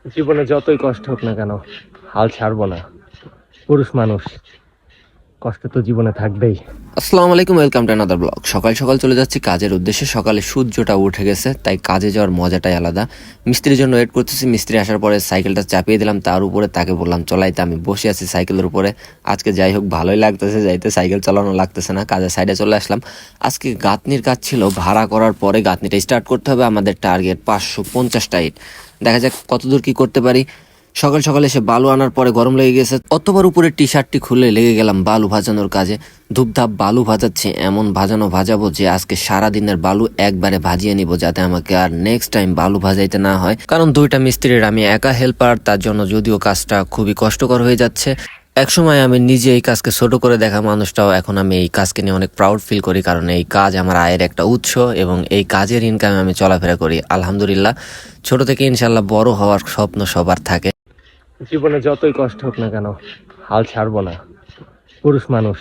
জীবনে যতই কষ্ট হোক না কেন হাল ছাড়বো না। পুরুষ মানুষ, কষ্ট তো জীবনে থাকবেই। আসসালামু আলাইকুম, ওয়েলকাম টু আনাদার ব্লগ। সকাল সকাল চলে যাচ্ছি কাজের উদ্দেশ্যে। সকালে সূর্যটা উঠে গেছে, তাই কাজে যাওয়ার মজাটাই আলাদা। মিস্ত্রির জন্য ওয়েট করতেছি। মিস্ত্রি আসার পরে সাইকেলটা চাপিয়ে দিলাম তার উপরে, তাকে বললাম চলাইতে। আমি বসে আছি সাইকেলের উপরে। আজকে যাই হোক ভালোই লাগতেছে, যাইতে সাইকেল চালানো লাগতেছে না। কাজের সাইডে চলে আসলাম। আজকে গাঁথনির কাজ ছিল, ভাড়া করার পরে গাঁথনিটা স্টার্ট করতে হবে। আমাদের টার্গেট 550টা ইট। দেখা যাক কতদূর কি করতে পারি। সকাল সকালে এসে বালু আনার পরে গরম লেগে গেছে, অতবার উপরে টি শার্টটি খুলে লেগে গেলাম বালু ভাজানোর কাজে। ধূপধাপ বালু ভাজাচ্ছে, এমন ভাজাবো যে আজকে সারা দিনের বালু একবারে ভাজিয়ে নিব, যাতে আমাকে আর নেক্সট টাইম বালু ভাজাইতে না হয়। কারণ দুইটা মিস্ত্রির আমি একা হেল্পার, তার জন্য যদিও কাজটা খুবই কষ্টকর হয়ে যাচ্ছে। একসময় আমি নিজে এই কাজকে ছোট করে দেখা মানুষটাও এখন আমি এই কাজকে নিয়ে অনেক প্রাউড ফিল করি, কারণ এই কাজ আমার আয়ের একটা উৎস এবং এই কাজের ইনকামে আমি চলাফেরা করি আলহামদুলিল্লাহ। ছোট থেকে ইনশাল্লাহ বড় হওয়ার স্বপ্ন সবার থাকে। জীবনে যতই কষ্ট হোক না কেন হাল ছাড়বো না। পুরুষ মানুষ,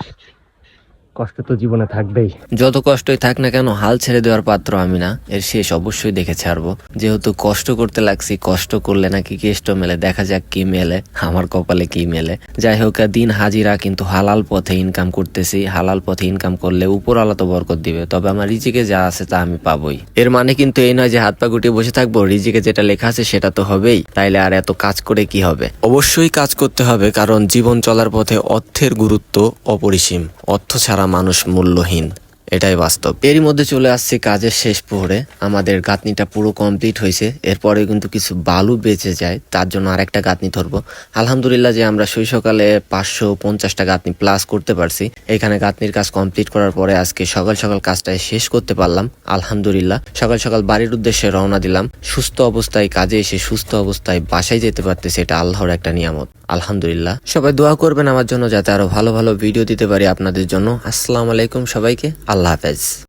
কষ্ট তো জীবনে থাকবেই। যত কষ্টই থাক না কেন হাল ছেড়ে দেওয়ার পাত্র আমি না, এর শেষ অবশ্যই দেখে ছাড়বো। যেহেতু কষ্ট করতে লাগছি, কষ্ট করলে নাকি কেষ্ট মেলে, দেখা যাক কি মেলে, আমার কপালে কি মেলে। যাই হোক, দিন হাজিরা, কিন্তু হালাল পথে ইনকাম করতেছি। হালাল পথে ইনকাম করলে উপরওয়ালা তো বরকত দিবে, তবে আমার রিজিকে যা আছে তা আমি পাবোই। এর মানে কিন্তু এই নয় যে হাত পা গুটিয়ে বসে থাকবো। রিজিকে যেটা লেখা আছে সেটা তো হবেই, তাইলে আর এত কাজ করে কি হবে? অবশ্যই কাজ করতে হবে, কারণ জীবন চলার পথে অর্থের গুরুত্ব অপরিসীম। অর্থ ছাড়া মানুষ মূল্যহীন, এটাই বাস্তব। এরই মধ্যে চলে আসছে কাজের শেষ প্রহরে। আমাদের গাঁথনিটা পুরো কমপ্লিট হয়েছে। এরপরে কিন্তু কিছু বালু বেঁচে যায়, তার জন্য আরেকটা গাঁথনি ধরবো। আলহামদুলিল্লাহ যে আমরা সেই সকালে 550টা গাঁথনি প্লাস করতে পারছি। এখানে গাঁথনির কাজ কমপ্লিট করার পরে আজকে সকাল সকাল কাজটা শেষ করতে পারলাম আলহামদুলিল্লাহ। সকাল সকাল বাড়ির উদ্দেশ্যে রওনা দিলাম। সুস্থ অবস্থায় কাজে এসে সুস্থ অবস্থায় বাসায় যেতে পারতেছি, এটা আল্লাহর একটা নিয়ামত আলহামদুলিল্লাহ। সবাই দোয়া করবেন আমার জন্য, যাতে আরো ভালো ভালো ভিডিও দিতে পারি আপনাদের জন্য। আসসালামু আলাইকুম সবাইকে, আল্লাহ হাফেজ।